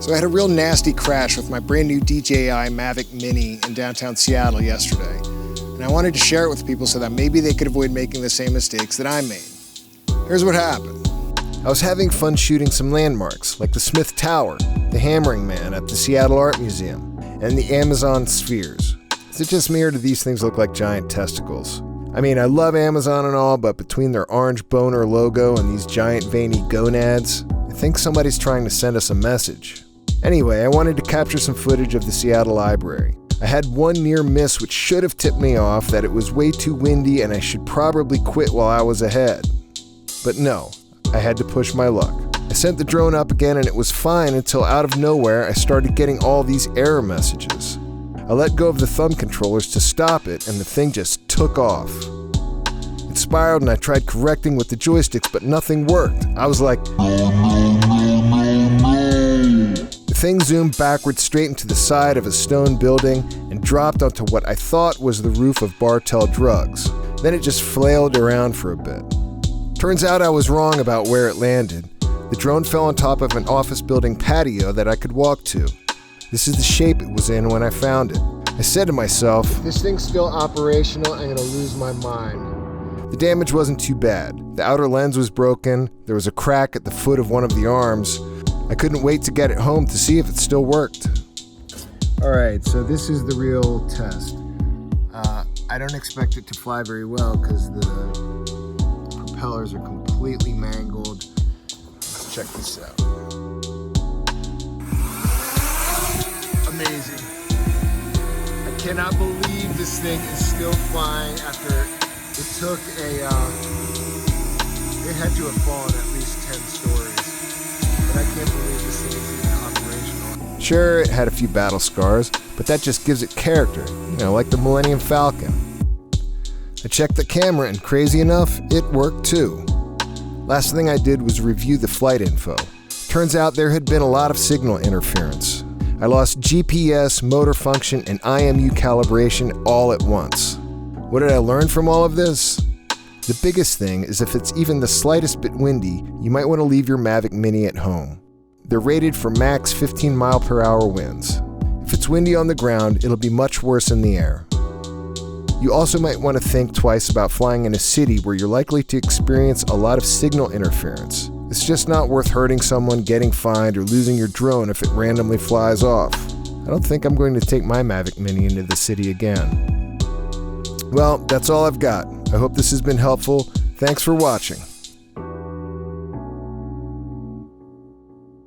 So I had a real nasty crash with my brand new DJI Mavic Mini in downtown Seattle yesterday. And I wanted to share it with people so that maybe they could avoid making the same mistakes that I made. Here's what happened. I was having fun shooting some landmarks, like the Smith Tower, the Hammering Man at the Seattle Art Museum, and the Amazon Spheres. Is it just me, or do these things look like giant testicles? I mean, I love Amazon and all, but between their orange boner logo and these giant veiny gonads, I think somebody's trying to send us a message. Anyway, I wanted to capture some footage of the Seattle Library. I had one near miss which should have tipped me off that it was way too windy and I should probably quit while I was ahead. But no, I had to push my luck. I sent the drone up again and it was fine until out of nowhere I started getting all these error messages. I let go of the thumb controllers to stop it and the thing just took off. It spiraled and I tried correcting with the joysticks, but nothing worked. I was like, The thing zoomed backwards straight into the side of a stone building and dropped onto what I thought was the roof of Bartell Drugs. Then it just flailed around for a bit. Turns out I was wrong about where it landed. The drone fell on top of an office building patio that I could walk to. This is the shape it was in when I found it. I said to myself, if this thing's still operational, I'm gonna lose my mind. The damage wasn't too bad. The outer lens was broken, there was a crack at the foot of one of the arms. I couldn't wait to get it home to see if it still worked. Alright, so this is the real test. I don't expect it to fly very well because the propellers are completely mangled. Let's check this out. Amazing. I cannot believe this thing is still flying after it took it had to have fallen at least 10 stories. But I can't believe this thing is even operational. Sure, it had a few battle scars, but that just gives it character, like the Millennium Falcon. I checked the camera and crazy enough, it worked too. Last thing I did was review the flight info. Turns out there had been a lot of signal interference. I lost GPS, motor function, and IMU calibration all at once. What did I learn from all of this? The biggest thing is if it's even the slightest bit windy, you might want to leave your Mavic Mini at home. They're rated for max 15 mile/hour winds. If it's windy on the ground, it'll be much worse in the air. You also might want to think twice about flying in a city where you're likely to experience a lot of signal interference. It's just not worth hurting someone, getting fined, or losing your drone if it randomly flies off. I don't think I'm going to take my Mavic Mini into the city again. Well, that's all I've got. I hope this has been helpful. Thanks for watching.